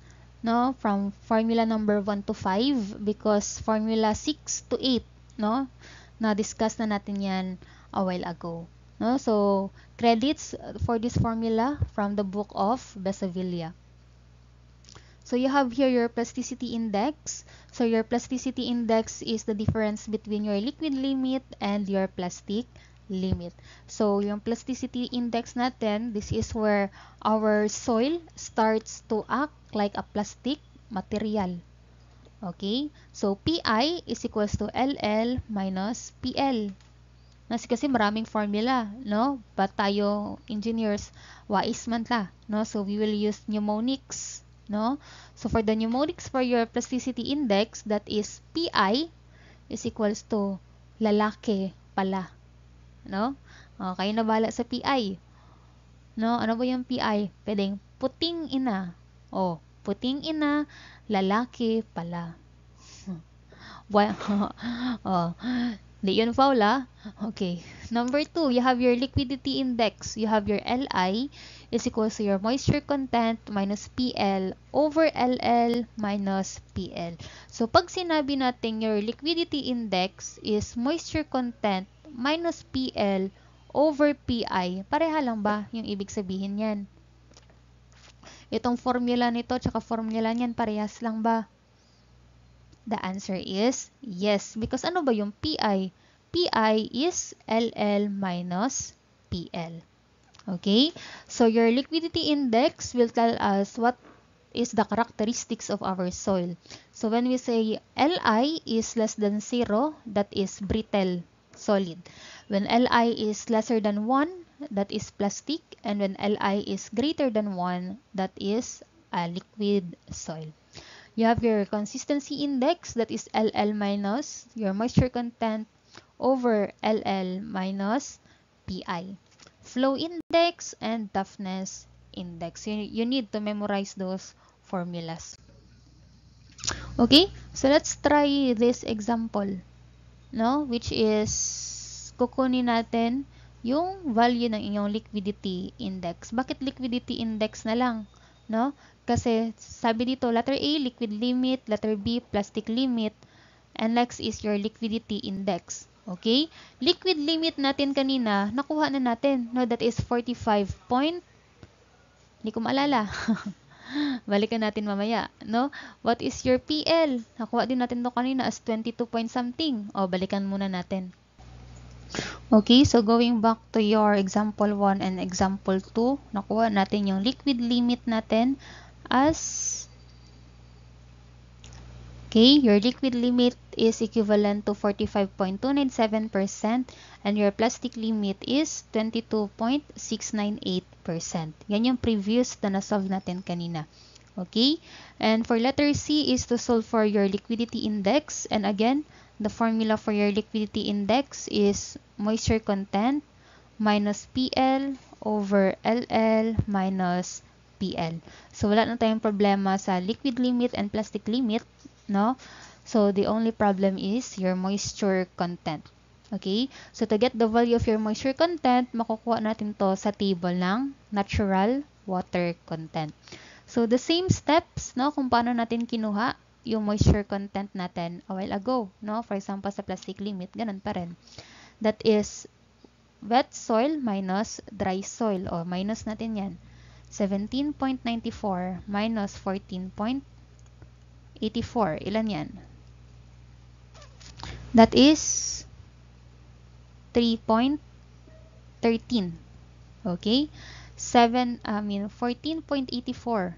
No, from formula number 1 to 5 because formula 6 to 8, no, na-discuss na natin yan a while ago. No, so credits for this formula from the book of Besavilla. So you have here your plasticity index. So your plasticity index is the difference between your liquid limit and your plastic limit. So yung plasticity index natin, this is where our soil starts to act like a plastic material. Okay? So Pi is equals to LL minus PL. Kasi maraming formula, no? But tayo engineers, wais man ta, no? So we will use mnemonics, no? So for the mnemonics for your plasticity index, that is Pi is equals to lalaki pala, no? Okay, na bala sa Pi. No, ano ba yung Pi? Pwedeng puting ina. Oh, puting ina, lalaki pala. Well, oh, di yun foul, ah. Okay. Number 2, you have your liquidity index. You have your Li is equals to your moisture content minus PL over LL minus PL. So, pag sinabi natin your liquidity index is moisture content minus PL over PI, pareha lang ba yung ibig sabihin yan? Itong formula nito tsaka formula niyan, parehas lang ba? The answer is yes. Because ano ba yung PI? PI is LL minus PL. Okay? So your liquidity index will tell us what is the characteristics of our soil. So when we say Li is less than 0, that is brittle solid. When Li is lesser than 1, that is plastic. And when Li is greater than 1, that is a liquid soil. You have your consistency index, that is LL minus your moisture content over LL minus PI. Flow index and toughness index. You need to memorize those formulas. Okay, so let's try this example, no? Which is, kukunin natin yung value ng inyong liquidity index. Bakit liquidity index na lang? No? Kasi sabi dito, letter A, liquid limit, letter B, plastic limit, and next is your liquidity index. Okay? Liquid limit natin kanina, nakuha na natin. No, that is 45 point. Hindi ko maalala. Balikan natin mamaya, no? What is your PL? Nakuha din natin to kanina as 22 point something. O, balikan muna natin. Okay, so going back to your example 1 and example 2, nakuha natin yung liquid limit natin as, okay, your liquid limit is equivalent to 45.297% and your plastic limit is 22.698%. Yan yung previous na na-solve natin kanina. Okay, and for letter C is to solve for your liquidity index, and again, the formula for your liquidity index is moisture content minus PL over LL minus PL. So, wala na tayong problema sa liquid limit and plastic limit, no? So, the only problem is your moisture content. Okay? So, to get the value of your moisture content, makukuha natin to sa table ng natural water content. So, the same steps, no, kung paano natin kinuha yung moisture content natin a while ago, no? For example, sa plastic limit, ganun pa rin. That is wet soil minus dry soil, o minus natin yan. 17.94 minus 14.84. Ilan yan? That is 3.13. Okay? 14.84.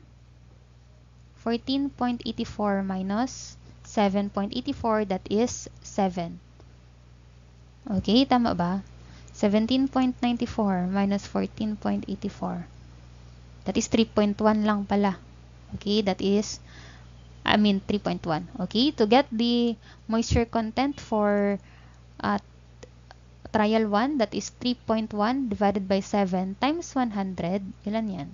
14.84 minus 7.84, that is 7. Okay, tama ba? 17.94 minus 14.84. That is 3.1 lang pala. Okay, that is, 3.1. Okay, to get the moisture content for trial 1, that is 3.1 divided by 7 times 100. Ilan yan?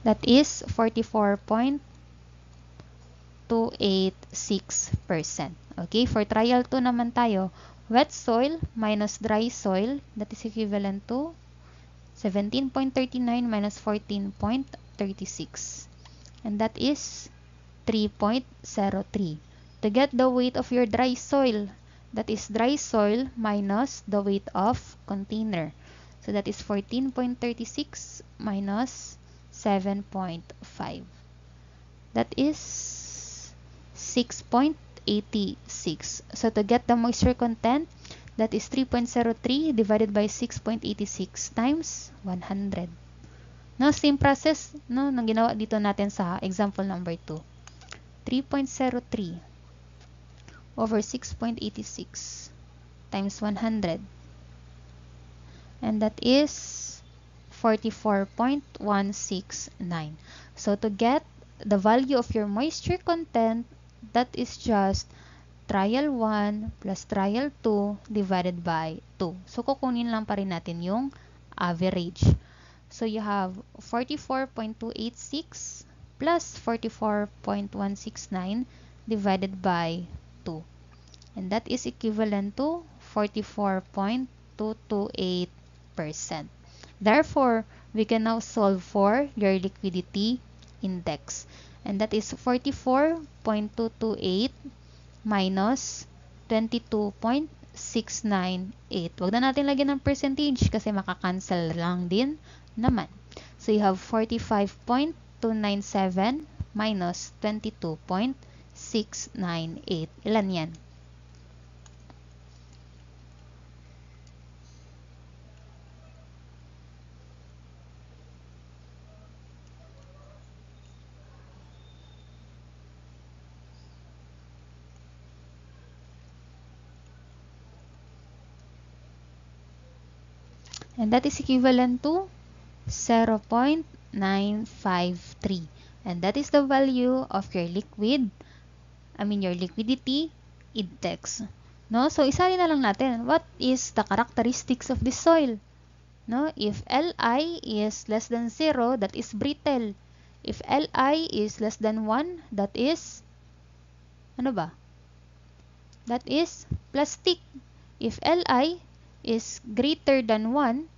That is 44.286%. Okay, for trial 2 naman tayo. Wet soil minus dry soil, that is equivalent to 17.39 minus 14.36. And that is 3.03. To get the weight of your dry soil, that is dry soil minus the weight of container. So that is 14.36 minus 7.5. That is 6.86. So to get the moisture content, that is 3.03 divided by 6.86 times 100. No, same process, no, nang ginawa dito natin sa example number 2. 3.03 over 6.86 times 100. And that is 44.169. So to get the value of your moisture content, that is just trial 1 plus trial 2 divided by 2. So kukunin lang pa rin natin yung average. So you have 44.286 plus 44.169 divided by 2. And that is equivalent to 44.228%. Therefore, we can now solve for your liquidity index. And that is 44.228 minus 22.698. Huwag na natin lagyan ng percentage kasi makakancel lang din naman. So you have 45.297 minus 22.698. Ilan yan? And that is equivalent to 0.953. And that is the value of your your liquidity index. No? So, isali na lang natin. What is the characteristics of this soil? No? If Li is less than 0, that is brittle. If Li is less than 1, that is, ano ba? That is plastic. If Li is greater than 1,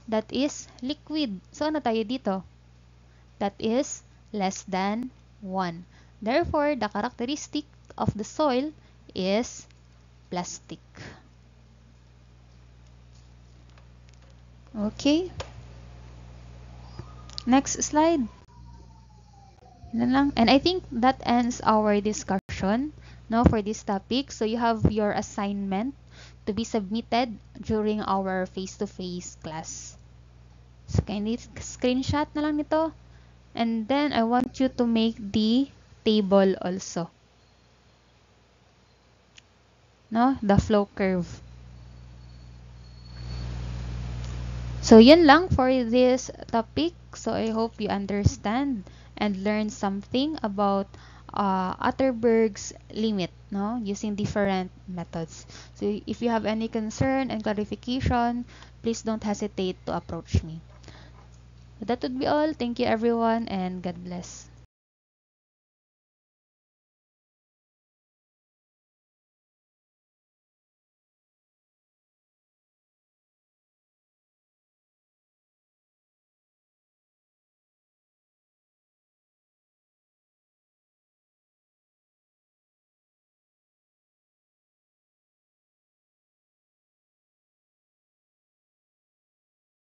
that is liquid. So, ano tayo dito? That is less than 1. Therefore, the characteristic of the soil is plastic. Okay. Next slide. Yan lang. And I think that ends our discussion now for this topic. So you have your assignment to be submitted during our face-to-face class. So kindly screenshot na lang nito. And then I want you to make the table also. No? The flow curve. So yun lang for this topic. So I hope you understand and learn something about Atterberg's limit, no, using different methods. So if you have any concern and clarification, please don't hesitate to approach me. That would be all. Thank you everyone and God bless.